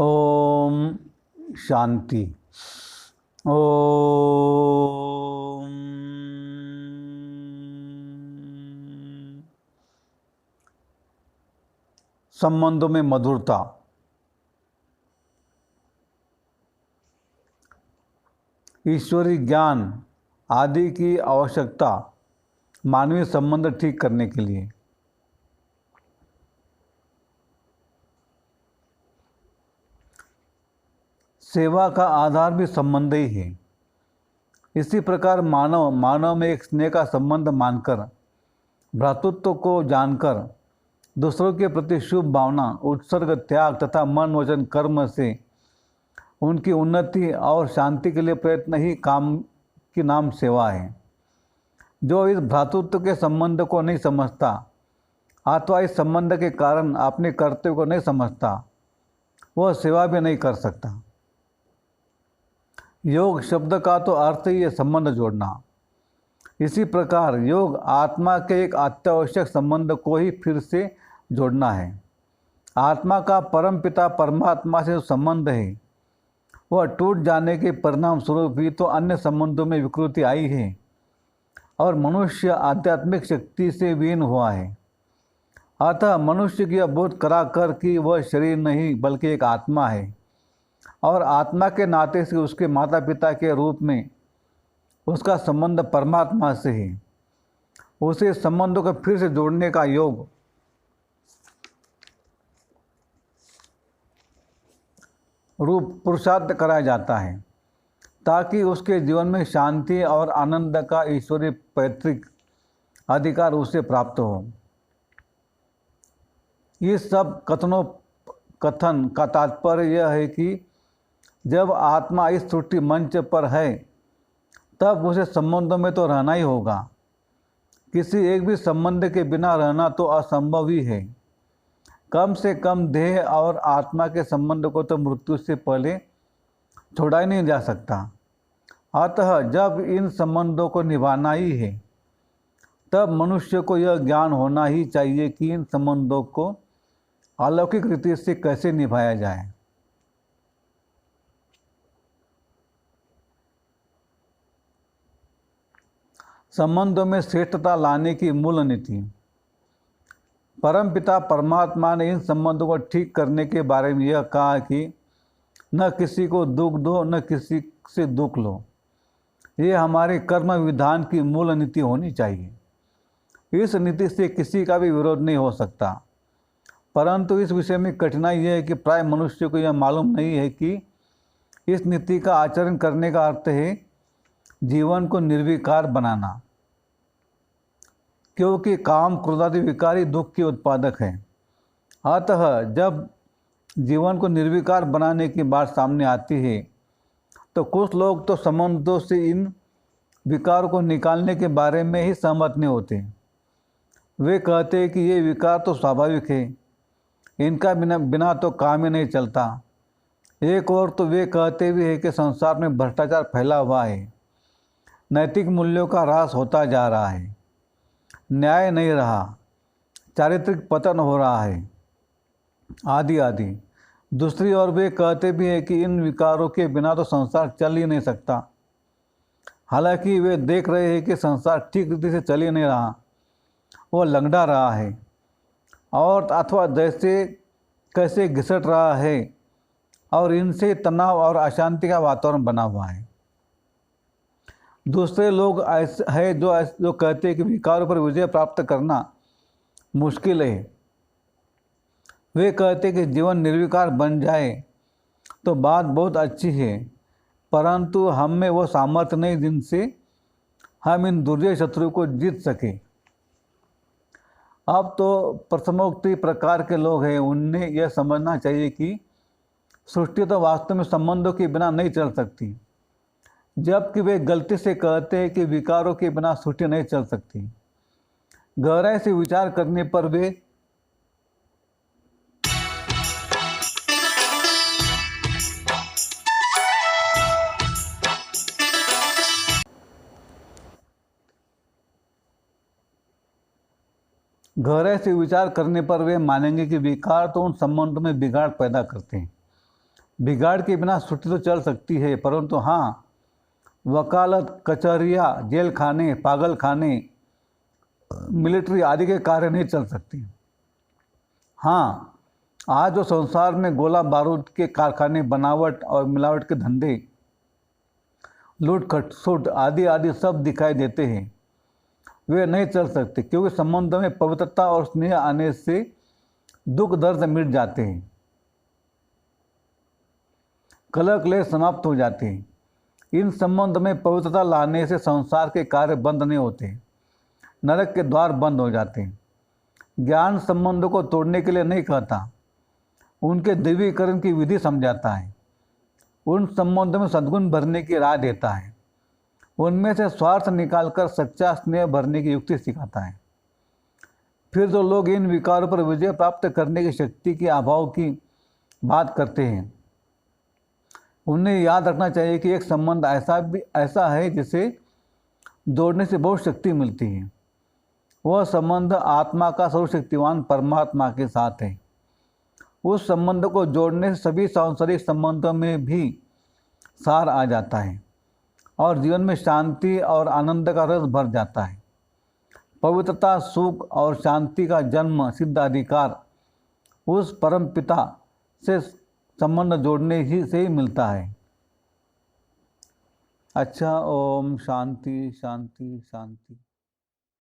ओम शांति। ओम संबंधों में मधुरता। ईश्वरीय ज्ञान आदि की आवश्यकता मानवीय संबंध ठीक करने के लिए। सेवा का आधार भी संबंध ही है। इसी प्रकार मानव में एक स्नेह का संबंध मानकर, भ्रातृत्व को जानकर, दूसरों के प्रति शुभ भावना, उत्सर्ग, त्याग तथा मन वचन कर्म से उनकी उन्नति और शांति के लिए प्रयत्न ही काम की नाम सेवा है। जो इस भ्रातृत्व के संबंध को नहीं समझता अथवा इस संबंध के कारण अपने कर्तव्य को नहीं समझता, वह सेवा भी नहीं कर सकता। योग शब्द का तो अर्थ ही है संबंध जोड़ना। इसी प्रकार योग आत्मा के एक अत्यावश्यक संबंध को ही फिर से जोड़ना है। आत्मा का परम पिता परमात्मा से जो संबंध है, वह टूट जाने के परिणाम स्वरूप ही तो अन्य संबंधों में विकृति आई है और मनुष्य आध्यात्मिक शक्ति से विहीन हुआ है। अतः मनुष्य की यह बोध करा कर कि वह शरीर नहीं बल्कि एक आत्मा है और आत्मा के नाते से उसके माता पिता के रूप में उसका संबंध परमात्मा से है, उसे संबंधों को फिर से जोड़ने का योग रूप पुरुषार्थ कराया जाता है, ताकि उसके जीवन में शांति और आनंद का ईश्वरीय पैतृक अधिकार उसे प्राप्त हो। ये सब कथन का तात्पर्य यह है कि जब आत्मा इस सृष्टि मंच पर है, तब उसे संबंधों में तो रहना ही होगा। किसी एक भी संबंध के बिना रहना तो असंभव ही है। कम से कम देह और आत्मा के संबंध को तो मृत्यु से पहले छोड़ा ही नहीं जा सकता। अतः जब इन संबंधों को निभाना ही है, तब मनुष्य को यह ज्ञान होना ही चाहिए कि इन संबंधों को अलौकिक रीति से कैसे निभाया जाए। संबंधों में श्रेष्ठता लाने की मूल नीति। परमपिता परमात्मा ने इन संबंधों को ठीक करने के बारे में यह कहा कि न किसी को दुख दो, न किसी से दुख लो। ये हमारे कर्म विधान की मूल नीति होनी चाहिए। इस नीति से किसी का भी विरोध नहीं हो सकता। परंतु इस विषय में कठिनाई यह है कि प्राय मनुष्य को यह मालूम नहीं है कि इस नीति का आचरण करने का अर्थ है जीवन को निर्विकार बनाना, क्योंकि काम क्रोधादि विकारी दुख के उत्पादक हैं। अतः जब जीवन को निर्विकार बनाने की बात सामने आती है, तो कुछ लोग तो संबंधों से इन विकारों को निकालने के बारे में ही सहमत नहीं होते। वे कहते हैं कि ये विकार तो स्वाभाविक है, इनका बिना तो काम ही नहीं चलता। एक और तो वे कहते भी हैं कि संसार में भ्रष्टाचार फैला हुआ है, नैतिक मूल्यों का ह्रास होता जा रहा है, न्याय नहीं रहा, चारित्रिक पतन हो रहा है, आदि आदि। दूसरी ओर वे कहते भी हैं कि इन विकारों के बिना तो संसार चल ही नहीं सकता। हालांकि वे देख रहे हैं कि संसार ठीक रीति से चल ही नहीं रहा, वो लंगड़ा रहा है और अथवा जैसे कैसे घिसट रहा है और इनसे तनाव और अशांति का वातावरण बना हुआ है। दूसरे लोग ऐसे हैं जो कहते हैं कि विकारों पर विजय प्राप्त करना मुश्किल है। वे कहते हैं कि जीवन निर्विकार बन जाए तो बात बहुत अच्छी है, परंतु हम में वो सामर्थ्य नहीं जिनसे हम इन दुर्जय शत्रु को जीत सके। अब तो प्रथमोक्ति प्रकार के लोग हैं, उन्हें यह समझना चाहिए कि सृष्टि तो वास्तव में संबंधों के बिना नहीं चल सकती, जबकि वे गलती से कहते हैं कि विकारों के बिना सृष्टि नहीं चल सकती। गहराई से विचार करने पर वे मानेंगे कि विकार तो उन संबंधों में बिगाड़ पैदा करते हैं बिगाड़ के बिना छुट्टी तो चल सकती है, परंतु हाँ, वकालत, कचहरियाँ, जेल खाने, पागल खाने, मिलिट्री आदि के कार्य नहीं चल सकती। हाँ, आज जो संसार में गोला बारूद के कारखाने, बनावट और मिलावट के धंधे, लूट खटसूट आदि आदि सब दिखाई देते हैं, वे नहीं चल सकते, क्योंकि संबंध में पवित्रता और स्नेह आने से दुख दर्द मिट जाते हैं, कलह क्लेश समाप्त हो जाते हैं। इन संबंध में पवित्रता लाने से संसार के कार्य बंद नहीं होते, नरक के द्वार बंद हो जाते हैं। ज्ञान संबंधों को तोड़ने के लिए नहीं कहता, उनके दिव्यीकरण की विधि समझाता है। उन संबंधों में सद्गुण भरने की राह देता है, उनमें से स्वार्थ निकालकर सच्चा स्नेह भरने की युक्ति सिखाता है। फिर जो लोग इन विकारों पर विजय प्राप्त करने की शक्ति के अभाव की बात करते हैं, उन्हें याद रखना चाहिए कि एक संबंध ऐसा है जिसे जोड़ने से बहुत शक्ति मिलती है। वह संबंध आत्मा का सर्वशक्तिवान परमात्मा के साथ है। उस संबंध को जोड़ने से सभी सांसारिक संबंधों में भी सार आ जाता है और जीवन में शांति और आनंद का रस भर जाता है। पवित्रता, सुख और शांति का जन्म सिद्ध अधिकार उस परम पिता से संबंध जोड़ने ही से ही मिलता है। अच्छा, ओम शांति शांति शांति।